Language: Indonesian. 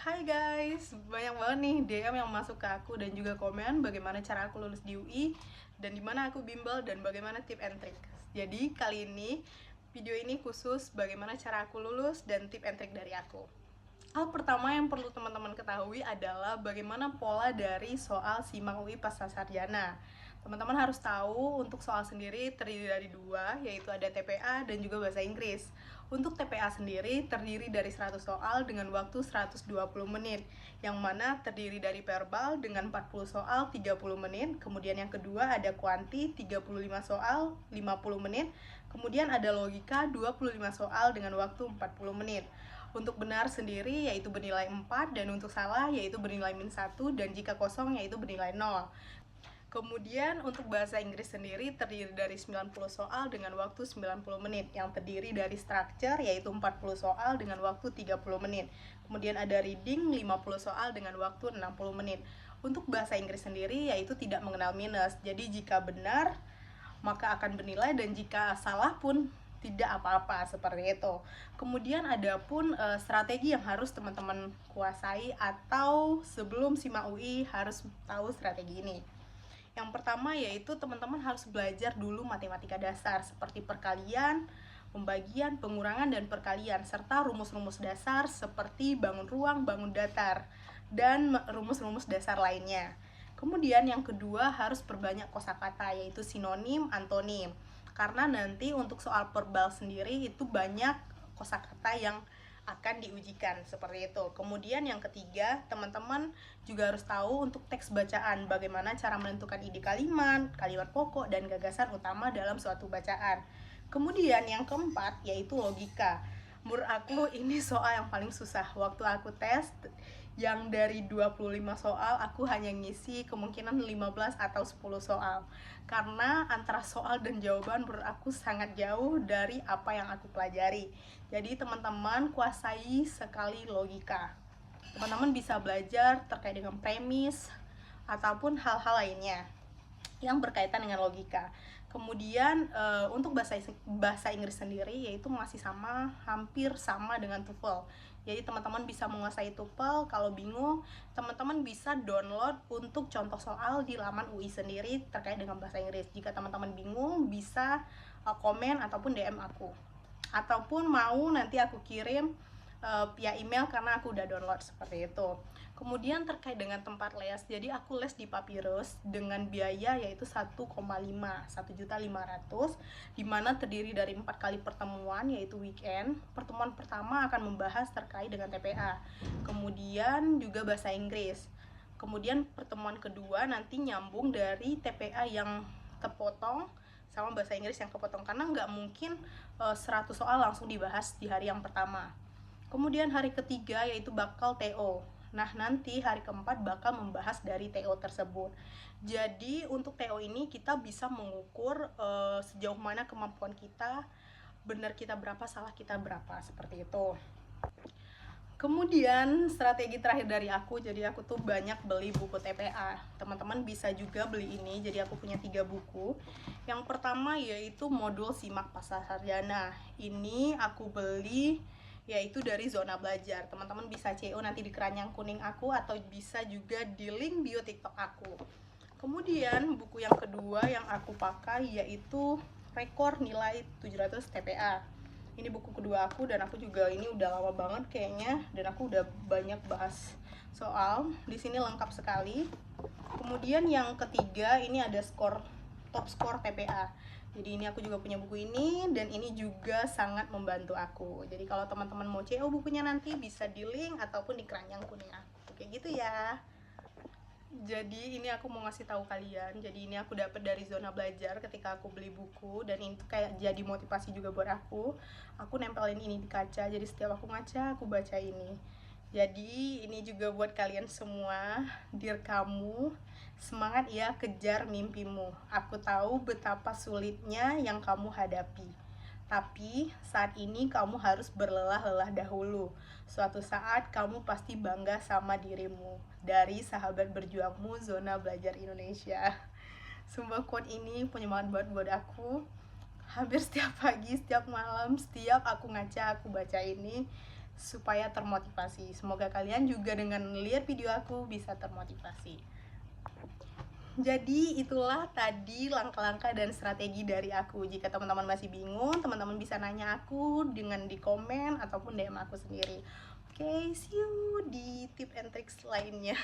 Hai guys, banyak banget nih DM yang masuk ke aku dan juga komen bagaimana cara aku lulus di UI dan dimana aku bimbel dan bagaimana tip and trick. Jadi kali ini video ini khusus bagaimana cara aku lulus dan tip and trick dari aku. Hal pertama yang perlu teman-teman ketahui adalah bagaimana pola dari soal SIMAK UI Pasca Sarjana. Teman-teman harus tahu untuk soal sendiri terdiri dari dua, yaitu ada TPA dan juga bahasa Inggris. Untuk TPA sendiri terdiri dari 100 soal dengan waktu 120 menit, yang mana terdiri dari verbal dengan 40 soal 30 menit, kemudian yang kedua ada kuanti 35 soal 50 menit, kemudian ada logika 25 soal dengan waktu 40 menit. Untuk benar sendiri yaitu bernilai 4 dan untuk salah yaitu bernilai -1 dan jika kosong yaitu bernilai 0. Kemudian untuk bahasa Inggris sendiri terdiri dari 90 soal dengan waktu 90 menit yang terdiri dari structure yaitu 40 soal dengan waktu 30 menit. Kemudian ada reading 50 soal dengan waktu 60 menit. Untuk bahasa Inggris sendiri yaitu tidak mengenal minus. Jadi jika benar maka akan bernilai dan jika salah pun tidak apa-apa seperti itu. Kemudian ada pun strategi yang harus teman-teman kuasai atau sebelum SIMAK UI harus tahu strategi ini. Yang pertama yaitu teman-teman harus belajar dulu matematika dasar seperti perkalian, pembagian, pengurangan, dan perkalian serta rumus-rumus dasar seperti bangun ruang, bangun datar, dan rumus-rumus dasar lainnya. Kemudian yang kedua harus perbanyak kosakata yaitu sinonim, antonim. Karena nanti untuk soal verbal sendiri itu banyak kosakata yang akan diujikan seperti itu. Kemudian yang ketiga, teman-teman juga harus tahu untuk teks bacaan, bagaimana cara menentukan ide kalimat, kalimat pokok, dan gagasan utama dalam suatu bacaan. Kemudian yang keempat yaitu logika. Menurut aku ini soal yang paling susah. Waktu aku tes yang dari 25 soal aku hanya ngisi kemungkinan 15 atau 10 soal. Karena antara soal dan jawaban menurut aku sangat jauh dari apa yang aku pelajari. Jadi teman-teman kuasai sekali logika. Teman-teman bisa belajar terkait dengan premis ataupun hal-hal lainnya yang berkaitan dengan logika. Kemudian untuk bahasa Inggris sendiri yaitu masih hampir sama dengan TOEFL. Jadi teman-teman bisa menguasai TOEFL. Kalau bingung, teman-teman bisa download untuk contoh soal di laman UI sendiri terkait dengan bahasa Inggris. Jika teman-teman bingung, bisa komen ataupun DM aku. Ataupun mau nanti aku kirim via email karena aku udah download seperti itu. Kemudian terkait dengan tempat les, jadi aku les di Papyrus dengan biaya yaitu 1,500 dimana terdiri dari 4 kali pertemuan yaitu weekend. Pertemuan pertama akan membahas terkait dengan TPA, kemudian juga bahasa Inggris. Kemudian pertemuan kedua nanti nyambung dari TPA yang terpotong sama bahasa Inggris yang kepotong karena nggak mungkin 100 soal langsung dibahas di hari yang pertama. Kemudian hari ketiga yaitu bakal TO. Nah, nanti hari keempat bakal membahas dari TO tersebut. Jadi, untuk TO ini kita bisa mengukur sejauh mana kemampuan kita, benar kita berapa, salah kita berapa, seperti itu. Kemudian strategi terakhir dari aku, jadi aku tuh banyak beli buku TPA. Teman-teman bisa juga beli ini, jadi aku punya 3 buku. Yang pertama yaitu modul SIMAK Pasca Sarjana. Ini aku beli yaitu dari Zona Belajar. Teman-teman bisa CO nanti di keranjang kuning aku atau bisa juga di link bio TikTok aku. Kemudian buku yang kedua yang aku pakai yaitu Rekor Nilai 700 TPA. Ini buku kedua aku dan aku juga ini udah lama banget kayaknya dan aku udah banyak bahas soal. Di sini lengkap sekali. Kemudian yang ketiga ini ada top skor TPA. Jadi ini aku juga punya buku ini dan ini juga sangat membantu aku. Jadi kalau teman-teman mau CO bukunya nanti bisa di link ataupun di keranjang kuning aku. Kayak gitu ya. Jadi ini aku mau ngasih tahu kalian. Jadi ini aku dapat dari Zona Belajar ketika aku beli buku dan ini tuh kayak jadi motivasi juga buat aku. Aku nempelin ini di kaca. Jadi setiap aku ngaca aku baca ini. Jadi ini juga buat kalian semua, dear kamu, semangat ya kejar mimpimu. Aku tahu betapa sulitnya yang kamu hadapi. Tapi saat ini kamu harus berlelah-lelah dahulu. Suatu saat kamu pasti bangga sama dirimu. Dari sahabat berjuangmu Zona Belajar Indonesia. Sumpah quote ini penyemangat banget buat aku. Hampir setiap pagi, setiap malam, setiap aku ngaca, aku baca ini. supaya termotivasi. Semoga kalian juga dengan lihat video aku bisa termotivasi. Jadi itulah tadi langkah-langkah dan strategi dari aku. Jika teman-teman masih bingung, teman-teman bisa nanya aku dengan di komen ataupun DM aku sendiri. Oke, see you di tip and tricks lainnya.